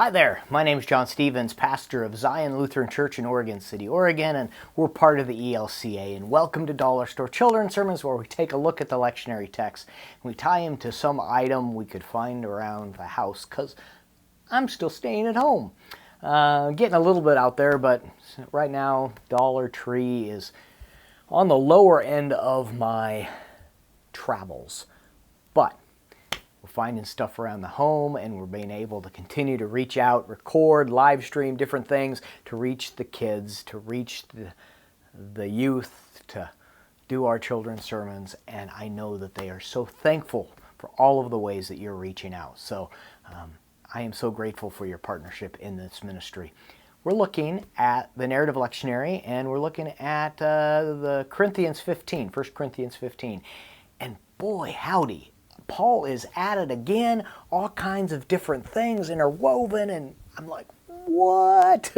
Hi there, my name is John Stevens, pastor of Zion Lutheran Church in Oregon City, Oregon, and we're part of the ELCA. And welcome to Dollar Store Children's Sermons, where we take a look at the lectionary text and we tie them to some item we could find around the house, because I'm still staying at home. Getting a little bit out there, but right now Dollar Tree is on the lower end of my travels. But we're finding stuff around the home, and we're being able to continue to reach out, record, live stream different things to reach the kids, to reach the youth, to do our children's sermons. And I know that they are so thankful for all of the ways that you're reaching out. So I am so grateful for your partnership in this ministry. We're looking at the narrative lectionary, and we're looking at the Corinthians 15, 1 Corinthians 15. And boy, howdy, Paul is at it again, all kinds of different things interwoven, and I'm like, what?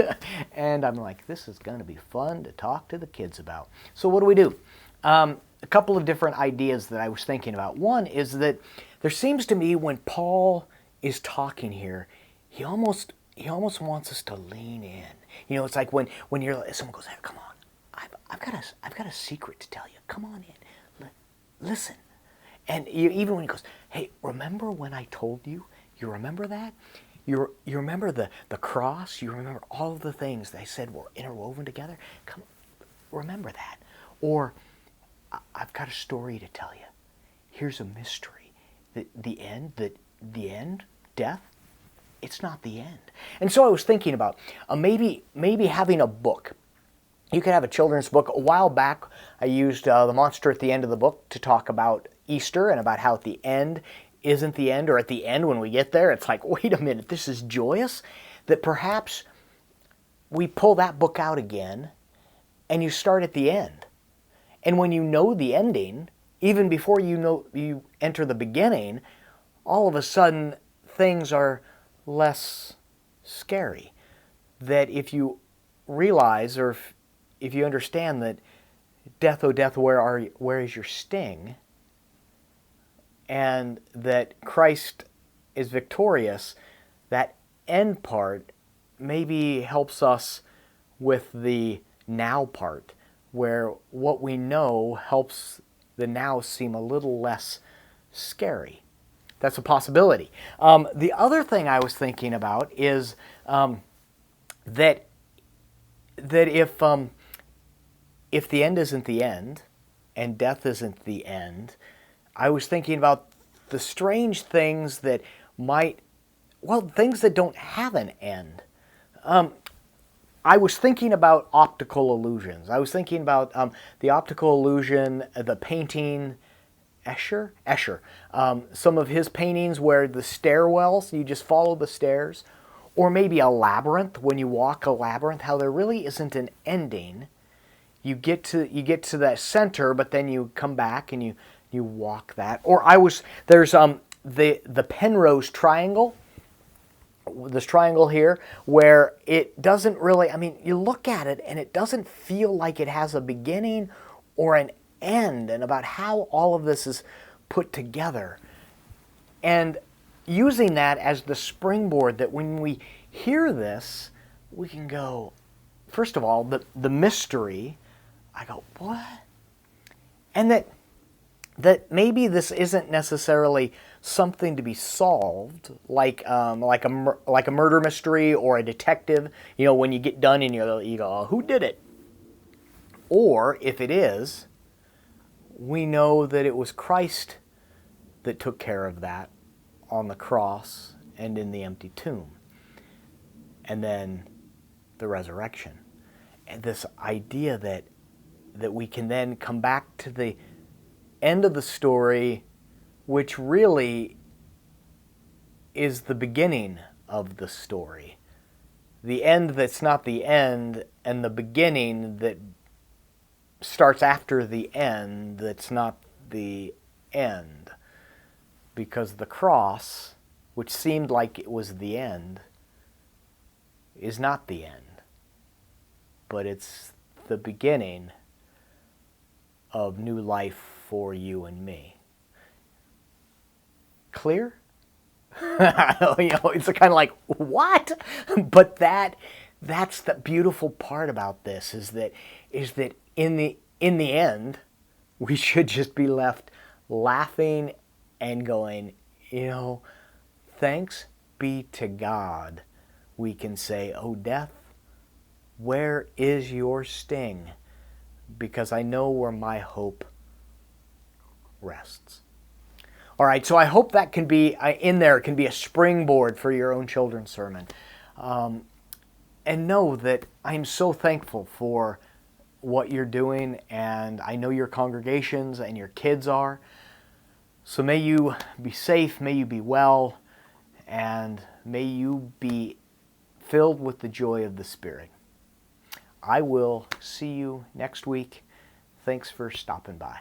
And I'm like, this is going to be fun to talk to the kids about. So what do? A couple of different ideas that I was thinking about. One is that there seems to me when Paul is talking here, he almost wants us to lean in. You know, it's like when someone goes, hey, come on, I've got a secret to tell you. Come on in, listen. And even when he goes, hey, remember when I told you? You remember that? You remember the cross? You remember all of the things that I said were interwoven together? Come, remember that. Or, I've got a story to tell you. Here's a mystery. The end, death, it's not the end. And so I was thinking about maybe having a book. You could have a children's book. A while back, I used the monster at the end of the book to talk about Easter and about how at the end isn't the end, or at the end when we get there, it's like, wait a minute, this is joyous. That perhaps we pull that book out again and you start at the end. And when you know the ending, even before you enter the beginning, all of a sudden things are less scary. That if you realize, or if you understand that death, oh death, where is your sting? And that Christ is victorious, that end part maybe helps us with the now part, where what we know helps the now seem a little less scary. That's a possibility. The other thing I was thinking about is that if the end isn't the end, and death isn't the end, I was thinking about the strange things that things that don't have an end. I was thinking about optical illusions. I was thinking about the optical illusion, the painting, Escher. Some of his paintings where the stairwells, you just follow the stairs. Or maybe a labyrinth, when you walk a labyrinth, how there really isn't an ending. You get to that center, but then you come back and you walk that. Or there's the Penrose triangle, this triangle here, where it doesn't really, you look at it and it doesn't feel like it has a beginning or an end, and about how all of this is put together. And using that as the springboard, that when we hear this, we can go, first of all, the mystery, I go, what? And that maybe this isn't necessarily something to be solved, like a murder mystery or a detective. You know, when you get done and you go, oh, who did it? Or if it is, we know that it was Christ that took care of that on the cross and in the empty tomb. And then the resurrection. And this idea that we can then come back to the end of the story, which really is the beginning of the story. The end that's not the end, and the beginning that starts after the end that's not the end. Because the cross, which seemed like it was the end, is not the end. But it's the beginning of new life for you and me. Clear? It's kind of like, what? But that's the beautiful part about this is that in the end, we should just be left laughing and going, thanks be to God. We can say, "Oh death, where is your sting?" Because I know where my hope rests. All right, so I hope that can be in there. It can be a springboard for your own children's sermon. And know that I'm so thankful for what you're doing, and I know your congregations and your kids are. So may you be safe, may you be well, and may you be filled with the joy of the Spirit. I will see you next week. Thanks for stopping by.